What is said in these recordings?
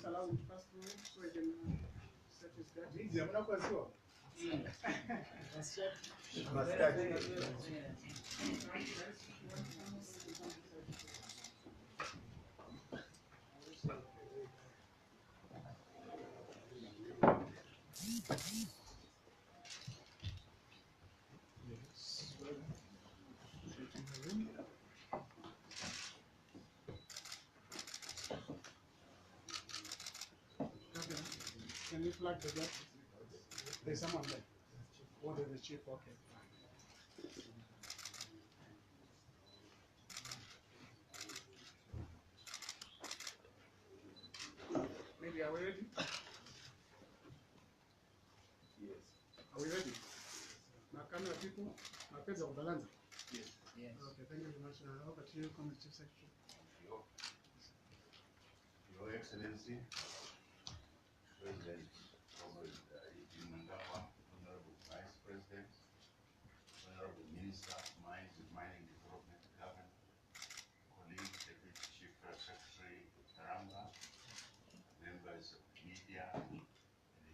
just allow him to pass through so he can set his guard. Can you flag the gap? There's someone there. What is the chief? Okay. Maybe are we ready? Yes. Are we ready? Now, camera people, my pets are balance. Yes. Yes. Okay, thank you very much. Over to you, Community Chief Secretary. Your Excellency, President Mnangagwa, Honorable Vice President, Honorable Minister of Mines and Mining Development, Governor, colleague, Deputy Chief Secretary Karamba, members of the media, and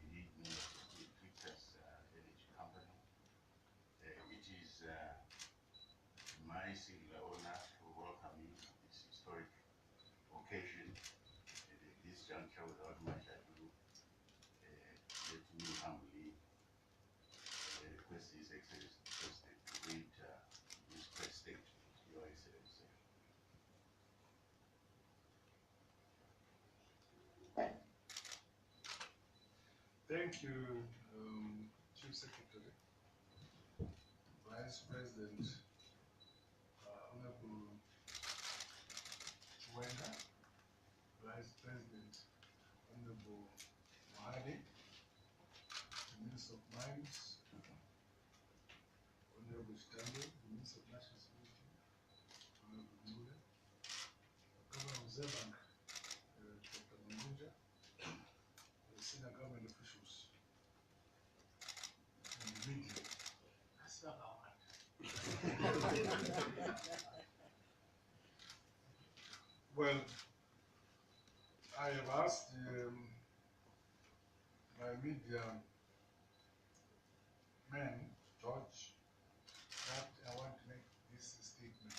indeed members of the Twitter's Energy Company. It is my singular honor to welcome you to this historic occasion. At this juncture, without much ado, let me humbly request His Excellency the President to read this press statement, Your Excellency. Thank you, Chief Secretary, Vice President, Honorable Chiwenga, Vice President, Honorable Mahadi, Minister of Mines, Honorable Stando, Minister of National Security, Honorable Mule, Governor of Zebank, Dr. Mnangagwa, the senior government officials, and the media. That's not our one. Well, I have asked my media man, George, that I want to make this statement.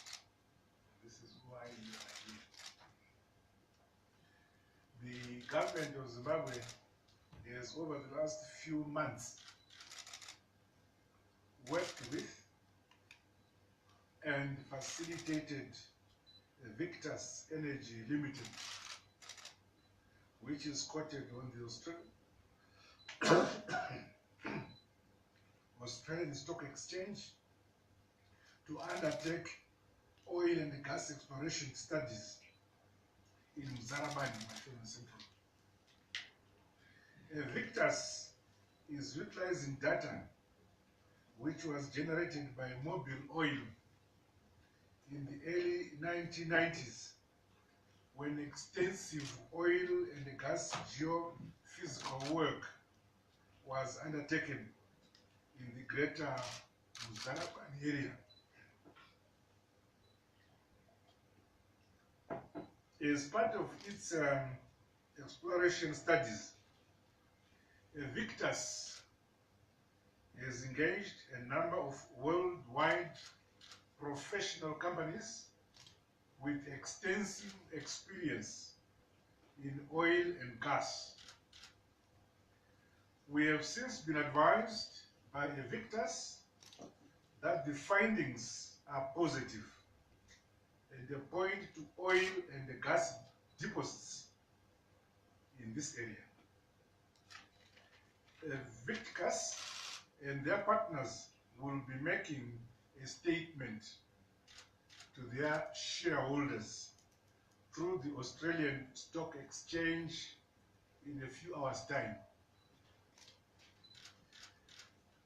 This is why you are here. The government of Zimbabwe has, over the last few months, worked with and facilitated Victus Energy Limited, which is quoted on the Australian Stock Exchange, to undertake oil and gas exploration studies in Zarabani, Central. Victus is utilizing data which was generated by Mobil Oil in the early 1990s, when extensive oil and gas geophysical work was undertaken in the greater Zarabani area. As part of its exploration studies, Victus has engaged a number of worldwide professional companies with extensive experience in oil and gas. We have since been advised by Victus that the findings are positive and they point to oil and gas deposits in this area. Victus and their partners will be making a statement to their shareholders through the Australian Stock Exchange in a few hours' time.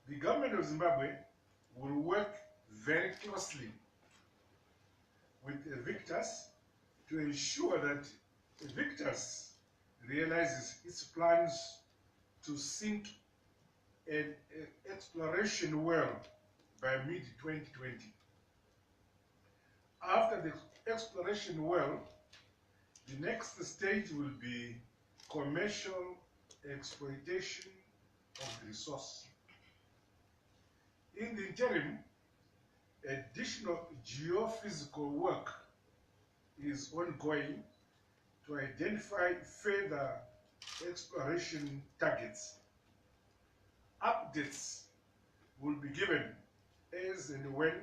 The government of Zimbabwe will work very closely with Victus to ensure that Victus realizes its plans to sink an exploration well by mid-2020. After the exploration well, the next stage will be commercial exploitation of the resource. In the interim, additional geophysical work is ongoing to identify further exploration targets. Updates will be given as and when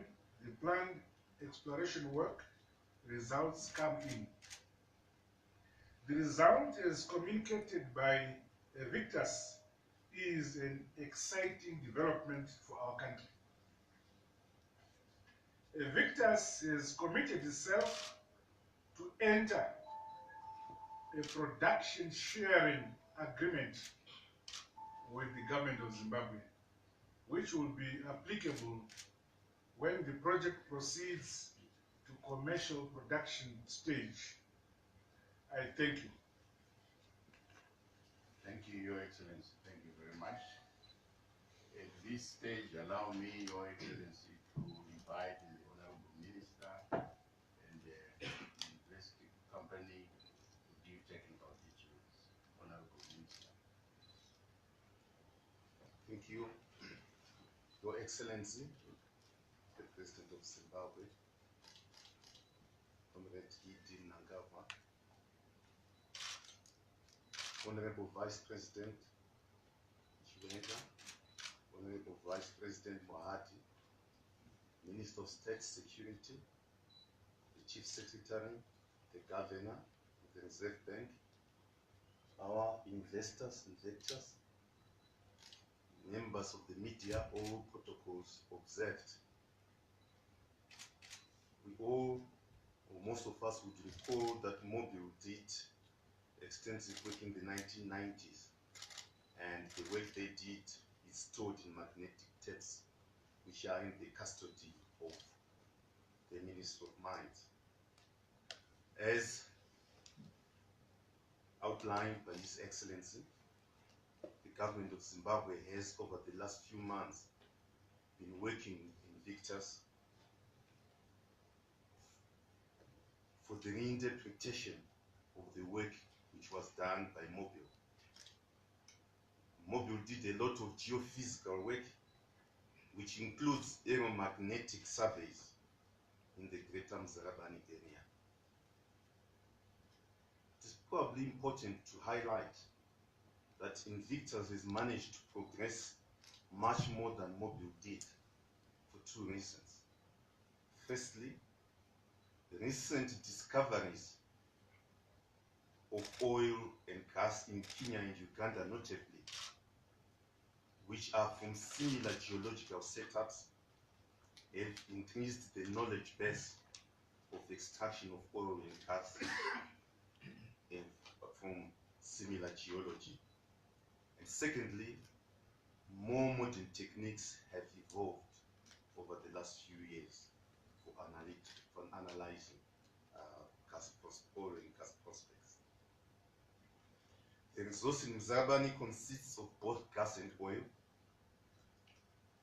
the planned exploration work results come in. The result, as communicated by Victus, is an exciting development for our country. Victus has committed itself to enter a production sharing agreement with the government of Zimbabwe, which will be applicable when the project proceeds to commercial production stage. I thank you. Thank you, Your Excellency. Thank you very much. At this stage, allow me, Your Excellency, to invite the Honorable Minister and the investing company to give technical details. Honorable Minister. Thank you, Your Excellency, the President of Zimbabwe, Comrade Mnangagwa, Honorable Vice President Chiwenga, Honorable Vice President Mohati, Minister of State Security, the Chief Secretary, the Governor of the Reserve Bank, our investors, members of the media, all protocols observed. We all, or most of us, would recall that Mobile did extensive work in the 1990s, and the work they did is stored in magnetic tapes, which are in the custody of the Ministry of Mines. As outlined by His Excellency, the government of Zimbabwe has, over the last few months, been working in Victus for the reinterpretation of the work which was done by Mobile. Mobile did a lot of geophysical work, which includes aeromagnetic surveys in the Greater Mnangagwa area. It is probably important to highlight that Invictus has managed to progress much more than Mobile did for two reasons. Firstly, the recent discoveries of oil and gas in Kenya and Uganda notably, which are from similar geological setups, have increased the knowledge base of extraction of oil and gas from similar geology. And secondly, more modern techniques have evolved over the last few years for analyzing oil and gas prospects. The resource in Mzabani consists of both gas and oil.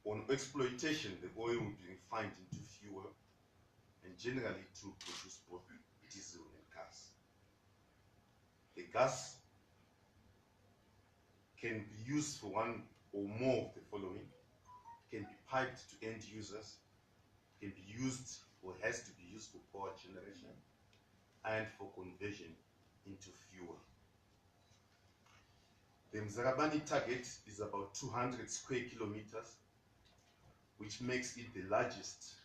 On exploitation, the oil will be refined into fuel and generally to produce both diesel and gas. The gas can be used for one or more of the following. It can be piped to end users, it can be used or has to be used for power generation and for conversion into fuel. The Mzarabani target is about 200 square kilometers, which makes it the largest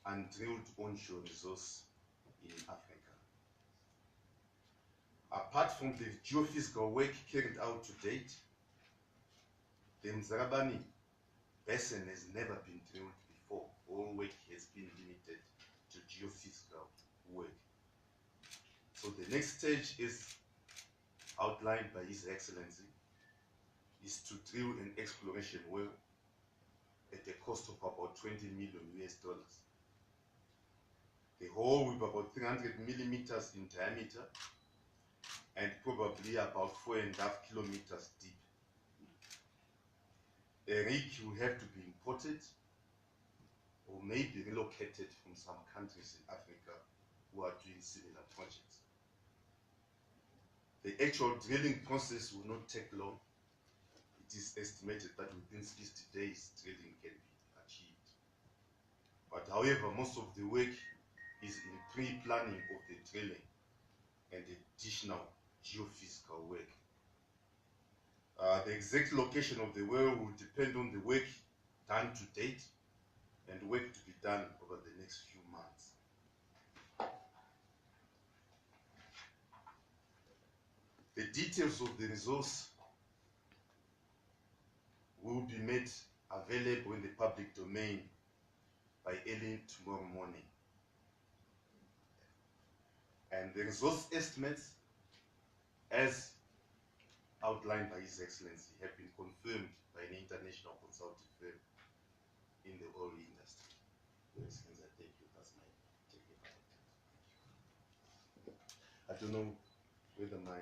undrilled onshore resource in Africa. Apart from the geophysical work carried out to date, the Mzarabani basin has never been drilled before. All work has been limited to geophysical work. So the next stage is outlined by His Excellency, is to drill an exploration well at a cost of about $20 million US. The hole will be about 300 millimeters in diameter and probably about 4.5 kilometers deep. A rig will have to be imported or maybe relocated from some countries in Africa who are doing similar projects. The actual drilling process will not take long. It is estimated that within 60 days, drilling can be achieved. But however, most of the work is in pre-planning of the drilling and additional geophysical work. The exact location of the well will depend on the work done to date and work to be done over the next few months. The details of the resource will be made available in the public domain by early tomorrow morning. And the resource estimates, as outlined by His Excellency, have been confirmed by an international consulting firm in the oil industry. Your Excellency, I thank you. That's my take. I don't know whether my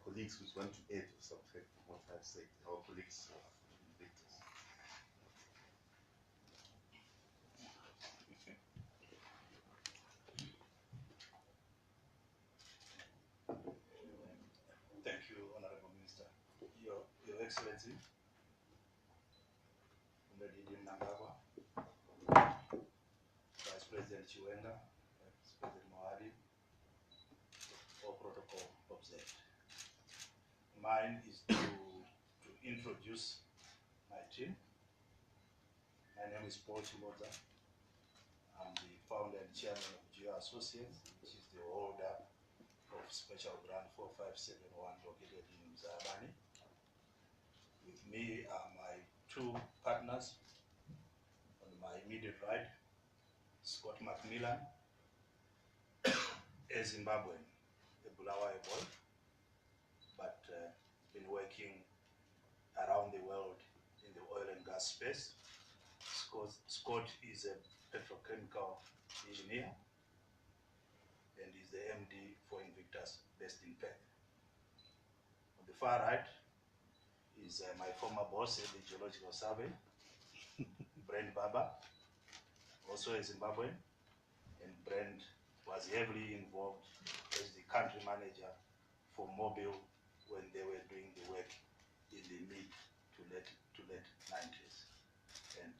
colleagues would want to add or subtract from what I've said. Our colleagues are victors. Thank you, Honorable Minister. Your Excellency, Mnangagwa, Vice President Chiwenga, Vice President Mohadi, all protocol observed. Mine is to introduce my team. My name is Paul Chimoza. I'm the founder and chairman of Geo Associates, which is the holder of Special Grant 4571 located in Mzabani. With me are my two partners. On my immediate right, Scott Macmillan, a Zimbabwean, a Bulawayo boy, but been working around the world in the oil and gas space. Scott is a petrochemical engineer and is the MD for Invictus based in Perth. On the far right is my former boss at the Geological Survey, Brent Baba, also a Zimbabwean, and Brent was heavily involved as the country manager for Mobile when they were doing the work in the mid to late 90s. And